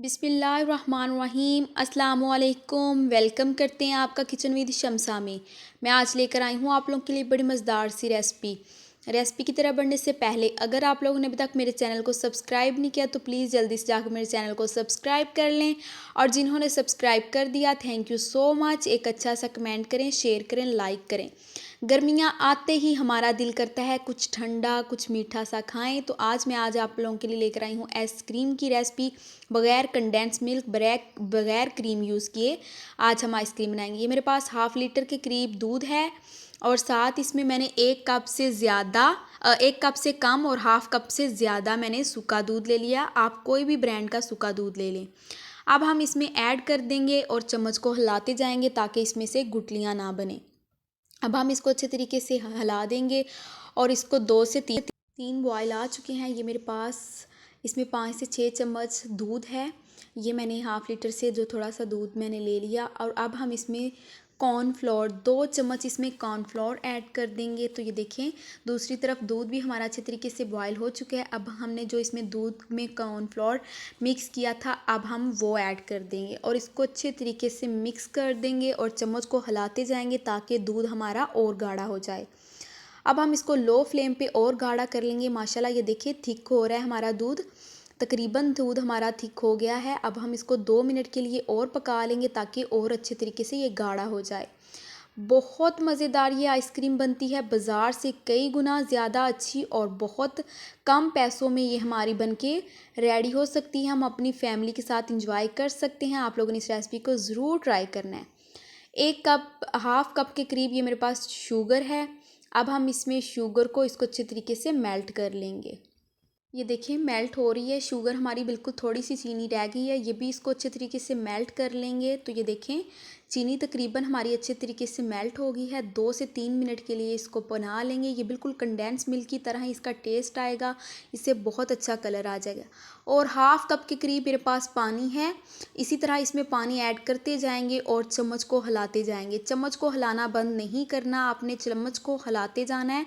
बिस्मिल्लाहिर्रहमानिर्रहीम अस्सलामुअलैकुम। वेलकम करते हैं आपका किचन विद शम्सा में। मैं आज लेकर आई हूँ आप लोगों के लिए बड़ी मज़ेदार सी रेसिपी की तरह बढ़ने से पहले अगर आप लोगों ने अभी तक मेरे चैनल को सब्सक्राइब नहीं किया तो प्लीज़ जल्दी से जाकर मेरे चैनल को सब्सक्राइब कर लें, और जिन्होंने सब्सक्राइब कर दिया थैंक यू सो मच। एक अच्छा सा कमेंट करें, शेयर करें, लाइक करें। गर्मियाँ आते ही हमारा दिल करता है कुछ ठंडा कुछ मीठा सा खाएं, तो आज आप लोगों के लिए लेकर आई हूँ आइसक्रीम की रेसिपी। बगैर कंडेंस मिल्क बगैर क्रीम यूज़ किए आज हम आइसक्रीम बनाएंगे। ये मेरे पास हाफ़ लीटर के करीब दूध है, और साथ इसमें मैंने एक कप से कम और हाफ़ कप से ज़्यादा मैंने सूखा दूध ले लिया। आप कोई भी ब्रांड का सूखा दूध ले लें। अब हम इसमें ऐड कर देंगे और चम्मच को हिलाते जाएंगे ताकि इसमें से गुठलियाँ ना बने। अब हम इसको अच्छे तरीके से हिला देंगे और इसको 2 से 3 बॉयल आ चुके हैं। ये मेरे पास इसमें 5 से 6 चम्मच दूध है। ये मैंने हाफ़ लीटर से जो थोड़ा सा दूध मैंने ले लिया, और अब हम इसमें कॉर्नफ्लोर 2 चम्मच इसमें कॉर्नफ्लोर ऐड कर देंगे। तो ये देखें दूसरी तरफ दूध भी हमारा अच्छे तरीके से बॉयल हो चुका है। अब हमने जो इसमें दूध में कॉर्नफ्लोर मिक्स किया था अब हम वो ऐड कर देंगे और इसको अच्छे तरीके से मिक्स कर देंगे और चम्मच को हिलाते जाएंगे ताकि दूध हमारा और गाढ़ा हो जाए। अब हम इसको लो फ्लेम पे और गाढ़ा कर लेंगे। माशाल्लाह ये देखिए थिक हो रहा है हमारा दूध, तकरीबन दूध हमारा थिक हो गया है। अब हम इसको 2 मिनट के लिए और पका लेंगे ताकि और अच्छे तरीके से ये गाढ़ा हो जाए। बहुत मज़ेदार ये आइसक्रीम बनती है, बाज़ार से कई गुना ज़्यादा अच्छी, और बहुत कम पैसों में ये हमारी बनके रेडी हो सकती है। हम अपनी फैमिली के साथ इंजॉय कर सकते हैं। आप लोगों ने इस रेसिपी को ज़रूर ट्राई करना है। हाफ़ कप के करीब ये मेरे पास शुगर है। अब हम इसमें शुगर को इसको अच्छे तरीके से मेल्ट कर लेंगे। ये देखिए मेल्ट हो रही है शुगर हमारी, बिल्कुल थोड़ी सी चीनी रह गई है, ये भी इसको अच्छे तरीके से मेल्ट कर लेंगे। तो ये देखें चीनी तकरीबन हमारी अच्छे तरीके से मेल्ट हो गई है। 2 से 3 मिनट के लिए इसको बना लेंगे। ये बिल्कुल कंडेंस मिल्क की तरह ही इसका टेस्ट आएगा, इससे बहुत अच्छा कलर आ जाएगा। और हाफ़ कप के करीब मेरे पास पानी है। इसी तरह इसमें पानी ऐड करते जाएंगे और चम्मच को हिलाते जाएंगे। चम्मच को हिलाना बंद नहीं करना, आपने चम्मच को हिलाते जाना है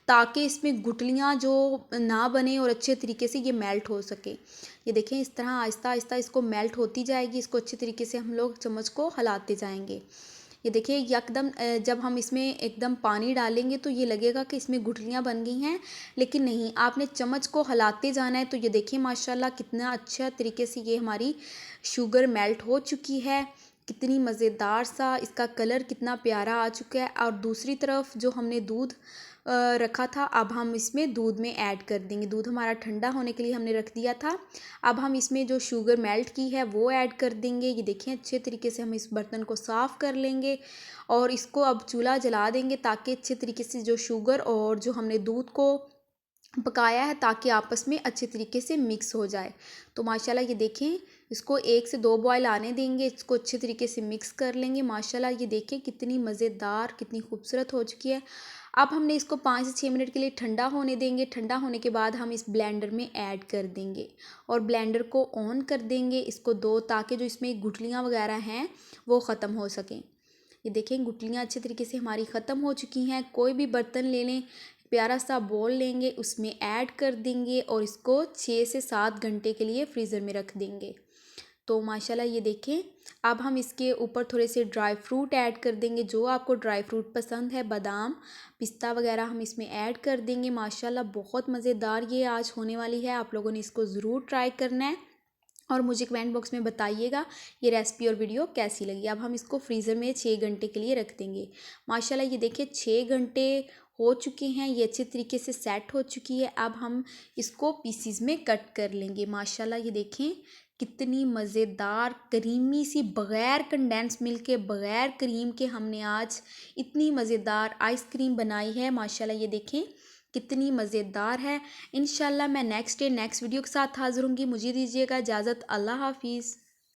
ताकि इसमें गुठलियाँ जो ना बने और अच्छे तरीके से ये मेल्ट हो सके। ये देखें इस तरह आहिस्ता आहिस्ता इसको मेल्ट होती जाएगी। इसको अच्छे तरीके से हम लोग चम्मच को हिलाते जाएंगे। ये देखिए यकदम जब हम इसमें एकदम पानी डालेंगे तो ये लगेगा कि इसमें गुठलियाँ बन गई हैं, लेकिन नहीं, आपने चम्मच को हिलाते जाना है। तो ये देखिए माशाल्लाह कितना अच्छा तरीके से ये हमारी शुगर मेल्ट हो चुकी है। कितनी मज़ेदार सा इसका कलर कितना प्यारा आ चुका है। और दूसरी तरफ जो हमने दूध रखा था अब हम इसमें दूध में ऐड कर देंगे। दूध हमारा ठंडा होने के लिए हमने रख दिया था। अब हम इसमें जो शुगर मेल्ट की है वो ऐड कर देंगे। ये देखें अच्छे तरीके से हम इस बर्तन को साफ़ कर लेंगे और इसको अब चूल्हा जला देंगे ताकि अच्छे तरीके से जो शुगर और जो हमने दूध को पकाया है ताकि आपस में अच्छे तरीके से मिक्स हो जाए। तो माशाल्लाह ये देखें इसको 1 से 2 बॉयल आने देंगे, इसको अच्छे तरीके से मिक्स कर लेंगे। माशाल्लाह ये देखें कितनी मज़ेदार कितनी खूबसूरत हो चुकी है। अब हमने इसको 5 से 6 मिनट के लिए ठंडा होने देंगे। ठंडा होने के बाद हम इस ब्लेंडर में ऐड कर देंगे और ब्लेंडर को ऑन कर देंगे इसको ताकि जो इसमें गुठलियाँ वगैरह हैं वो ख़त्म हो सकें। ये देखें गुठलियाँ अच्छे तरीके से हमारी ख़त्म हो चुकी हैं। कोई भी बर्तन ले लें, प्यारा सा बोल लेंगे, उसमें ऐड कर देंगे और इसको 6 से 7 घंटे के लिए फ्रीज़र में रख देंगे। तो माशाल्लाह ये देखें अब हम इसके ऊपर थोड़े से ड्राई फ्रूट ऐड कर देंगे। जो आपको ड्राई फ्रूट पसंद है, बादाम पिस्ता वगैरह हम इसमें ऐड कर देंगे। माशाल्लाह बहुत मज़ेदार ये आज होने वाली है। आप लोगों ने इसको ज़रूर ट्राई करना है और मुझे कमेंट बॉक्स में बताइएगा ये रेसिपी और वीडियो कैसी लगी। अब हम इसको फ्रीज़र में 6 घंटे के लिए रख देंगे। माशाल्लाह ये देखिए 6 घंटे हो चुके हैं, ये अच्छे तरीके से सेट हो चुकी है। अब हम इसको पीसीज में कट कर लेंगे। माशाल्लाह ये देखें कितनी मज़ेदार क्रीमी सी बग़ैर कंडेंस मिल्क के बग़ैर क्रीम के हमने आज इतनी मज़ेदार आइसक्रीम बनाई है। माशाल्लाह ये देखें कितनी मज़ेदार है। इंशाल्लाह मैं नेक्स्ट वीडियो के साथ हाज़िर होंगी। मुझे दीजिएगा इजाज़त। अल्लाह हाफ़िज़।